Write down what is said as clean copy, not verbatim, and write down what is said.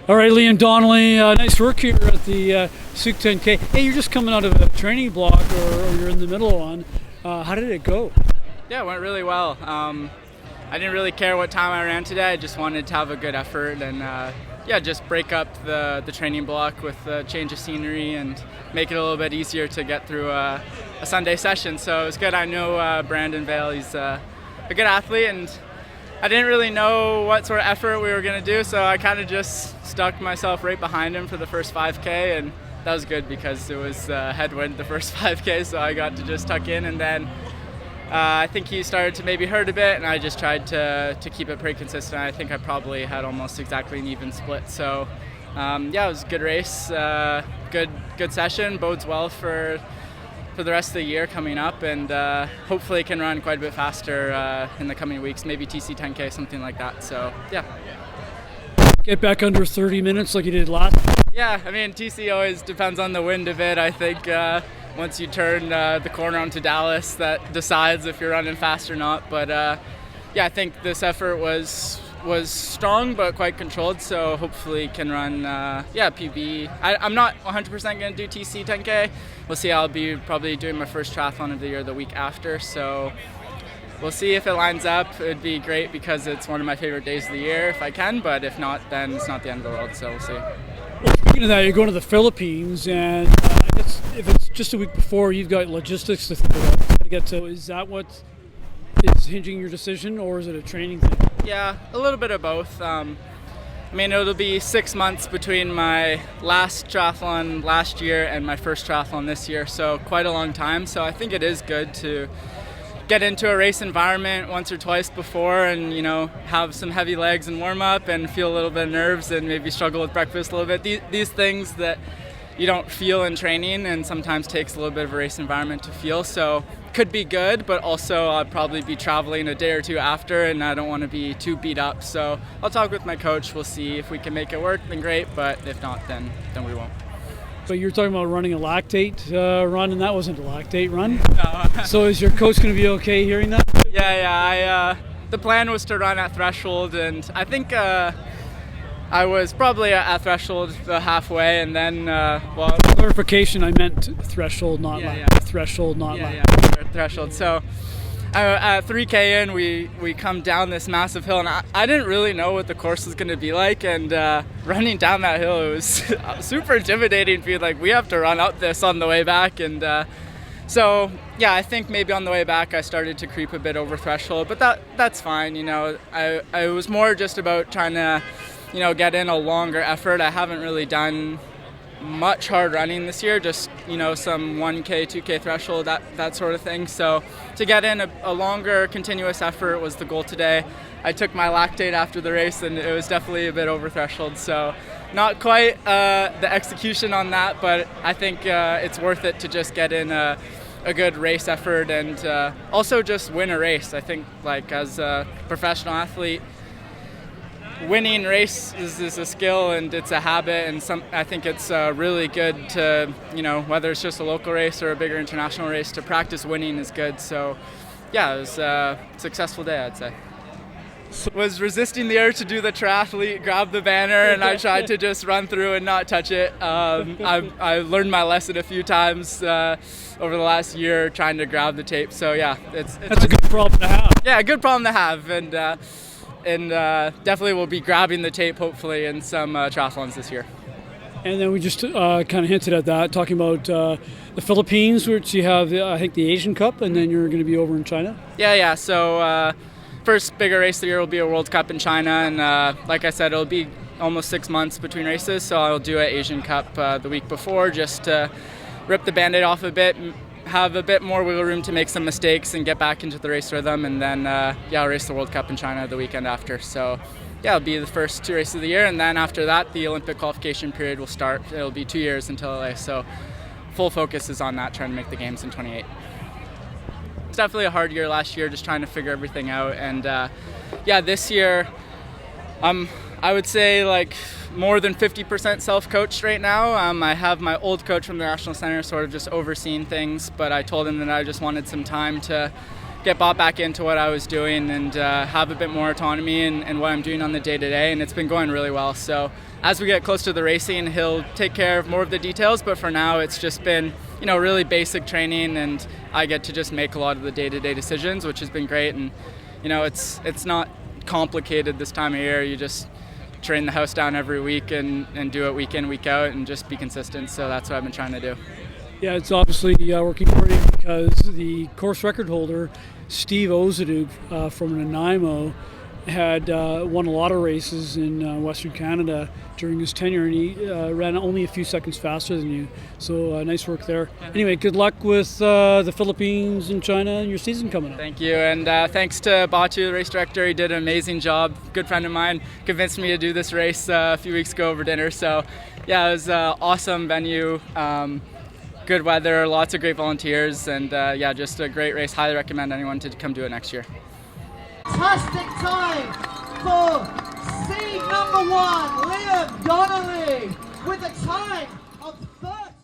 All right, Liam Donnelly, nice work here at the Sooke 10K. Hey, you're just coming out of a training block, or you're in the middle of one. How did it go? Yeah, it went really well. I didn't really care what time I ran today. I just wanted to have a good effort and just break up the training block with a change of scenery and make it a little bit easier to get through a Sunday session. So it was good. I know Brandon Vale, he's a good athlete, and I didn't really know what sort of effort we were going to do, so I kind of just stuck myself right behind him for the first 5K, and that was good because it was headwind the first 5K, so I got to just tuck in, and then I think he started to maybe hurt a bit, and I just tried to keep it pretty consistent. I think I probably had almost exactly an even split, so it was a good race, good session, bodes well for the rest of the year coming up, and hopefully can run quite a bit faster in the coming weeks, maybe TC 10K, something like that. So yeah. Get back under 30 minutes like you did last. Yeah, I mean TC always depends on the wind a bit. I think once you turn the corner onto Dallas, that decides if you're running fast or not. But I think this effort was strong but quite controlled, so hopefully can run PB. I'm not 100% going to do TC 10K. We'll see. I'll be probably doing my first triathlon of the year the week after, so we'll see if it lines up. It'd be great because it's one of my favorite days of the year if I can, but if not, then it's not the end of the world, so we'll see. Well, speaking of that, you're going to the Philippines, and I guess if it's just a week before, you've got logistics to think about to get to. Is that what is hinging your decision, or is it a training thing? Yeah, a little bit of both. I mean, it'll be 6 months between my last triathlon last year and my first triathlon this year, so quite a long time. So I think it is good to get into a race environment once or twice before and, have some heavy legs and warm up and feel a little bit of nerves and maybe struggle with breakfast a little bit. These things that you don't feel in training and sometimes takes a little bit of a race environment to feel. So could be good, but also I'll probably be traveling a day or two after and I don't want to be too beat up. So I'll talk with my coach. We'll see if we can make it work, then great. But if not, then we won't. So you're talking about running a lactate run, and that wasn't a lactate run? No. So is your coach going to be okay hearing that? Yeah. The plan was to run at threshold, and I think I was probably at threshold halfway, and then clarification, I meant threshold, not threshold, not threshold. So at 3K in, we come down this massive hill, and I didn't really know what the course was going to be like, and running down that hill, it was super intimidating. Feel like we have to run up this on the way back, and I think maybe on the way back I started to creep a bit over threshold, but that's fine. I was more just about trying to get in a longer effort. I haven't really done much hard running this year, just some 1K, 2K threshold, that sort of thing. So to get in a longer continuous effort was the goal today. I took my lactate after the race and it was definitely a bit over threshold, so not quite the execution on that, but I think it's worth it to just get in a good race effort and also just win a race. I think as a professional athlete, winning races is a skill and it's a habit, and I think it's really good to, whether it's just a local race or a bigger international race, to practice winning is good. So yeah, it was a successful day, I'd say. Was resisting the urge to do the triathlete, grab the banner, and I tried to just run through and not touch it. I learned my lesson a few times over the last year trying to grab the tape. So yeah, that's a good problem to have. Yeah, a good problem to have, and definitely will be grabbing the tape hopefully in some triathlons this year. And then we just kind of hinted at that, talking about the Philippines, which you have, I think, the Asian Cup, and then you're going to be over in China. Yeah. So first bigger race of the year will be a World Cup in China, and like I said, it'll be almost 6 months between races, so I'll do an Asian Cup the week before just to rip the Band-Aid off a bit, have a bit more wiggle room to make some mistakes and get back into the race rhythm, and then I'll race the World Cup in China the weekend after. So it'll be the first 2 races of the year, and then after that the Olympic qualification period will start. It'll be 2 years until LA, so full focus is on that, trying to make the games in 28. It's definitely a hard year last year, just trying to figure everything out, and this year I would say more than 50% self-coached right now. I have my old coach from the National Center sort of just overseeing things, but I told him that I just wanted some time to get bought back into what I was doing and have a bit more autonomy in what I'm doing on the day-to-day, and it's been going really well. So as we get close to the racing, he'll take care of more of the details, but for now it's just been, really basic training, and I get to just make a lot of the day-to-day decisions, which has been great. And it's not complicated this time of year. You just train the house down every week and do it week in, week out, and just be consistent. So that's what I've been trying to do. Yeah, it's obviously working great, because the course record holder, Steve Ozaduk from Nanaimo, had won a lot of races in Western Canada during his tenure, and he ran only a few seconds faster than you. So nice work there. Anyway, good luck with the Philippines and China and your season coming up. Thank you, and thanks to Batu, the race director. He did an amazing job. Good friend of mine convinced me to do this race a few weeks ago over dinner. So yeah, it was an awesome venue. Good weather, lots of great volunteers, and just a great race. Highly recommend anyone to come do it next year. Fantastic time for seed number 1, Liam Donnelly, with a time of 30.